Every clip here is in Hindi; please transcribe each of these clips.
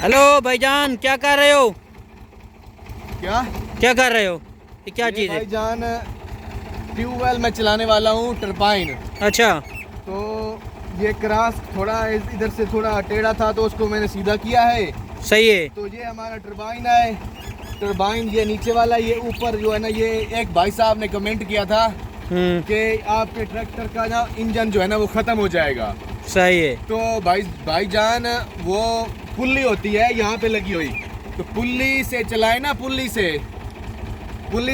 हेलो भाईजान, क्या कर रहे हो? क्या क्या कर रहे हो? ये क्या चीज़ है? भाईजान, ट्यूबवेल में चलाने वाला हूँ, टरबाइन। अच्छा। तो ये क्रॉस थोड़ा इधर से थोड़ा टेढ़ा था तो उसको मैंने सीधा किया है। सही है। तो ये हमारा टरबाइन है। टरबाइन ये नीचे वाला, ये ऊपर जो है ना, ये एक भाई साहब ने कमेंट किया था हम्म। कि आपके ट्रैक्टर का ना इंजन जो है ना वो ख़त्म हो जाएगा। सही है। तो भाईजान, वो पुल्ली होती है यहाँ पे लगी हुई, तो पुल्ली से चलाए ना, पुल्ली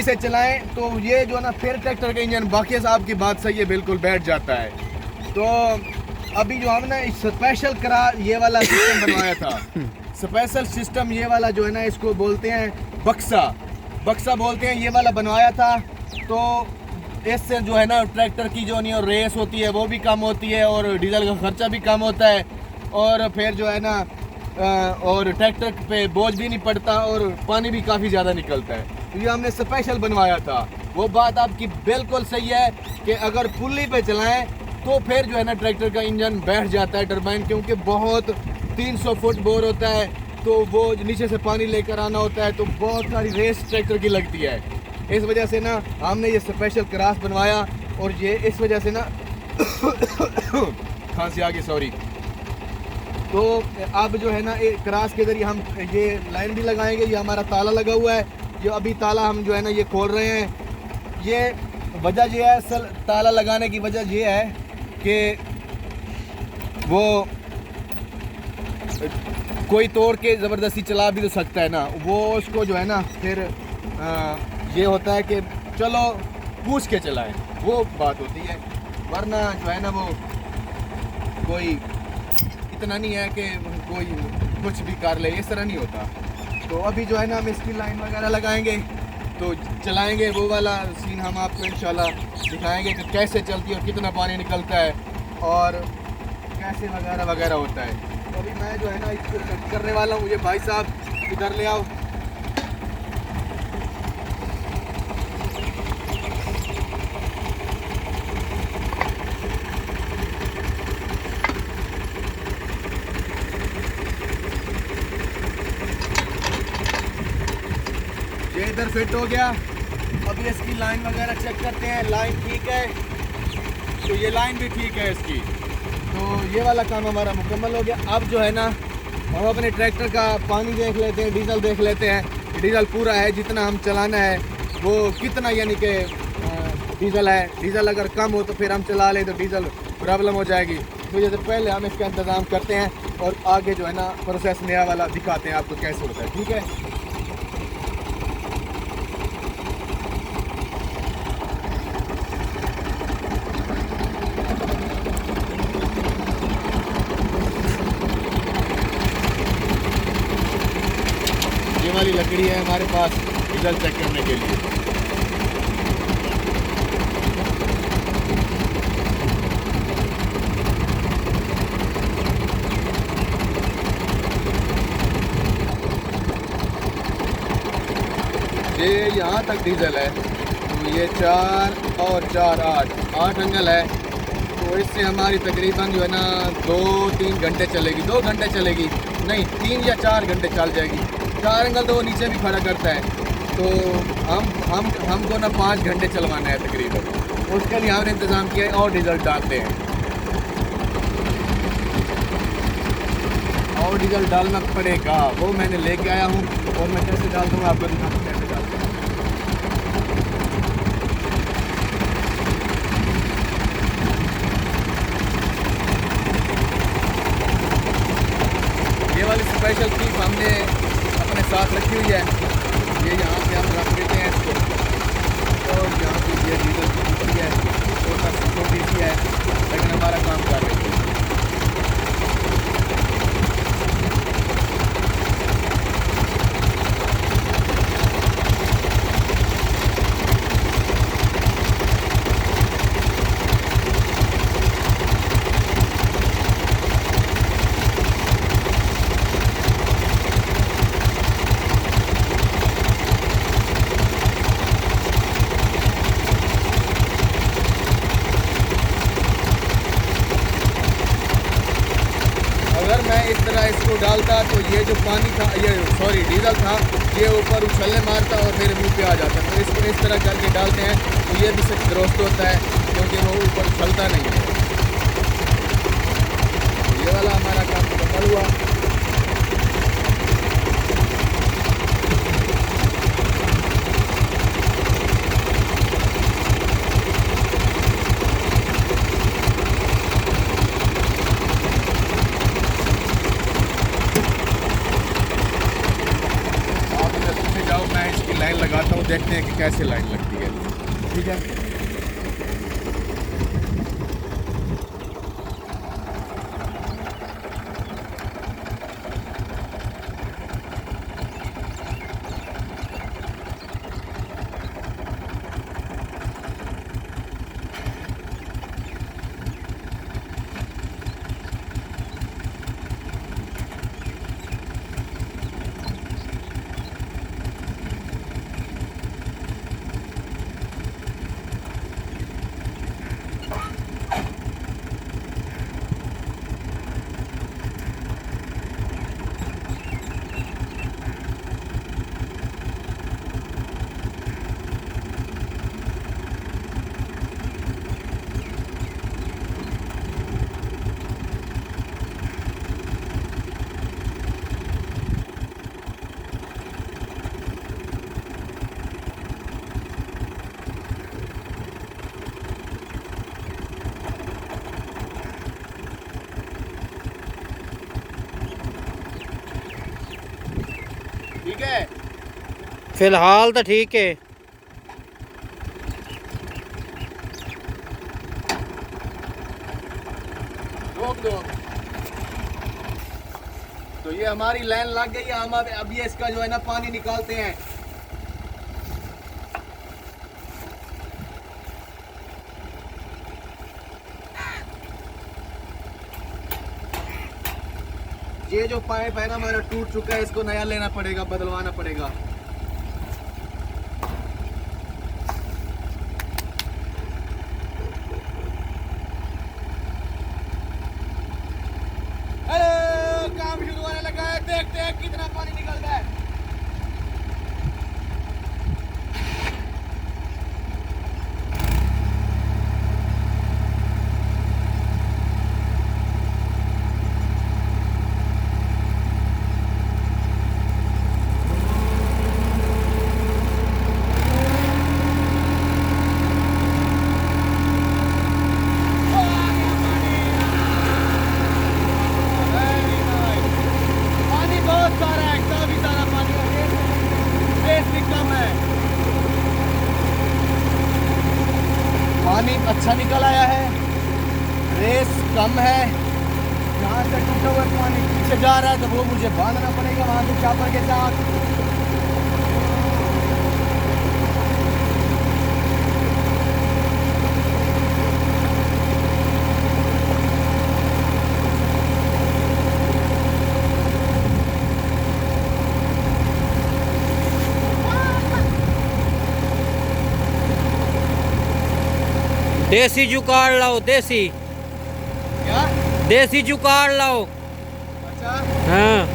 से चलाएं तो ये जो है ना फिर ट्रैक्टर का इंजन, बाकी साहब की बात सही है, बिल्कुल बैठ जाता है। तो अभी जो हम ना स्पेशल करा ये वाला सिस्टम बनवाया था, स्पेशल सिस्टम ये वाला जो है ना, इसको बोलते हैं बक्सा बोलते हैं, ये वाला बनवाया था। तो इससे जो है ना ट्रैक्टर की जो नहीं रेस होती है वो भी कम होती है, और डीजल का खर्चा भी कम होता है, और फिर जो है ना और ट्रैक्टर पे बोझ भी नहीं पड़ता, और पानी भी काफ़ी ज़्यादा निकलता है। तो ये हमने स्पेशल बनवाया था। वो बात आपकी बिल्कुल सही है कि अगर पुल्ली पे चलाएं तो फिर जो है ना ट्रैक्टर का इंजन बैठ जाता है, टरबाइन, क्योंकि बहुत 300 फुट बोर होता है, तो वो नीचे से पानी लेकर आना होता है, तो बहुत सारी रेस ट्रैक्टर की लगती है। इस वजह से ना हमने ये स्पेशल क्रॉस बनवाया, और ये इस वजह से ना खांसी आ गई, सॉरी। तो अब जो है ना क्रॉस के ज़रिए हम ये लाइन भी लगाएंगे। ये हमारा ताला लगा हुआ है, ये अभी ताला हम जो है ना ये खोल रहे हैं। ये वजह ये है, असल ताला लगाने की वजह ये है कि वो कोई तोड़ के ज़बरदस्ती चला भी तो सकता है ना, वो उसको जो है ना फिर ये होता है कि चलो पूछ के चलाएं, वो बात होती है। वरना जो है ना वो कोई इतना नहीं है कि कोई कुछ भी कर ले, इस तरह नहीं होता। तो अभी जो है ना हम इसकी लाइन वगैरह लगाएंगे, तो चलाएंगे, वो वाला सीन हम आपको इंशाल्लाह दिखाएंगे कि कैसे चलती है और कितना पानी निकलता है और कैसे वगैरह वगैरह होता है। तो अभी मैं जो है ना इसको सेट करने वाला हूँ। ये भाई साहब इधर ले आओ। ये इधर फिट हो गया। अभी इसकी लाइन वगैरह चेक करते हैं, लाइन ठीक है, तो ये लाइन भी ठीक है इसकी। तो ये वाला काम हमारा मुकम्मल हो गया। अब जो है ना हम अपने ट्रैक्टर का पानी देख लेते हैं, डीजल देख लेते हैं, डीजल पूरा है, जितना हम चलाना है वो कितना, यानी कि डीजल है। डीजल अगर कम हो तो फिर हम चला लें तो डीजल प्रॉब्लम हो जाएगी। तो ये पहले हम इसका इंतज़ाम करते हैं और आगे जो है ना प्रोसेस नया वाला दिखाते हैं आपको कैसे होता है, ठीक है। ये वाली लकड़ी है हमारे पास डीजल चेक करने के लिए। ये यहाँ तक डीजल है, तो ये 4 और 4 8 एंगल है। तो इससे हमारी तकरीबन जो है ना 2-3 घंटे चलेगी, 2 घंटे चलेगी, नहीं 3 या 4 घंटे चल जाएगी। 4 एंगल तो वो नीचे भी खड़ा करता है, तो हमको ना 5 घंटे चलवाना है तकरीबन। उसके लिए हमने इंतज़ाम किया है और डीजल डालते हैं, और डीजल डालना पड़ेगा। वो मैंने लेके आया हूँ और मैं कैसे डाल दूँगा आपको दिखाता हूँ कैसे डालते हैं। ये वाली स्पेशल कीप हमने अपने साथ रखी हुई है। ये यहाँ पे हम रख देते हैं इसको, और यहाँ पे ये डीजल की दूसरी है, छोटी सी है, लेकिन हमारा काम कर रही है। मैं इस तरह इसको डालता तो ये जो पानी था, ये सॉरी डीजल था, ये ऊपर उछलने मारता और मेरे मुंह पे आ जाता। तो इसको इस तरह करके डालते हैं तो ये भी सच दुरुस्त होता है, क्योंकि वो ऊपर उछलता नहीं है। तो ये वाला हमारा काम मुकम्मल हुआ। जाओ, मैं इसकी लाइन लगाता हूँ, देखते हैं कि कैसे लाइन लगती है। ठीक है, ठीक है, फिलहाल तो ठीक है। रोक दो। तो ये हमारी लाइन लग गई है। हम अब ये इसका जो है ना पानी निकालते हैं। ये जो पाइप है ना हमारा टूट चुका है, इसको नया लेना पड़ेगा, बदलवाना पड़ेगा। हेलो, काम शुरू होने लगा है, देखते हैं कितना पानी निकलता है। पानी अच्छा निकल आया है, रेस कम है। यहाँ से टूटा हुआ पानी पीछे जा रहा है तो वो मुझे बांधना पड़ेगा वहाँ से चापर के साथ। देसी जुगाड़ लाओ, देसी क्या? देसी जुगाड़ लाओ। अच्छा, हाँ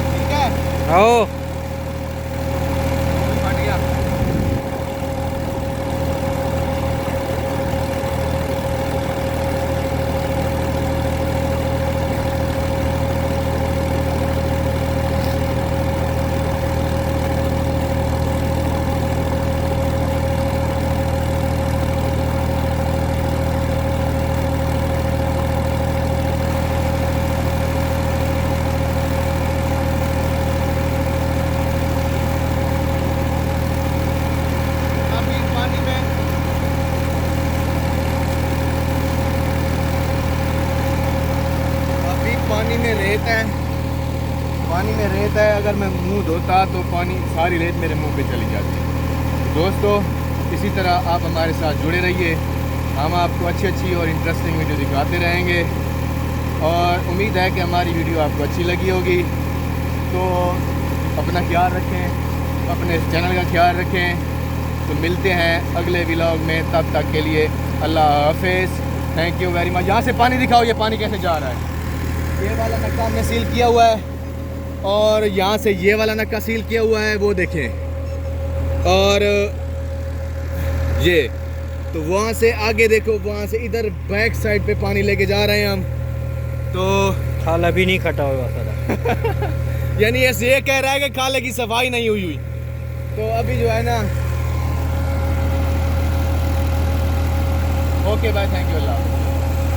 ठीक है, आओ। बढ़िया। पानी में रेत है, पानी में रेत है। अगर मैं मुंह धोता तो पानी सारी रेत मेरे मुंह पे चली जाती है। दोस्तों, इसी तरह आप हमारे साथ जुड़े रहिए, हम आपको अच्छी अच्छी और इंटरेस्टिंग वीडियो दिखाते रहेंगे। और उम्मीद है कि हमारी वीडियो आपको अच्छी लगी होगी। तो अपना ख्याल रखें, अपने चैनल का ख्याल रखें। तो मिलते हैं अगले व्लॉग में, तब तक के लिए अल्लाह हाफिज़। Thank you very much. यहाँ से पानी दिखाओ, ये पानी कैसे जा रहा है। ये वाला नक्का हमने सील किया हुआ है और यहाँ से ये वाला नक्का सील किया हुआ है, वो देखें। और ये तो वहाँ से आगे देखो, वहाँ से इधर बैक साइड पे पानी लेके जा रहे हैं हम। तो खाल अभी नहीं खटा हुआ था। यानी ऐसे ये कह रहा है कि खाले की सफाई नहीं हुई। तो अभी जो है ना, okay bye, thank you Allah.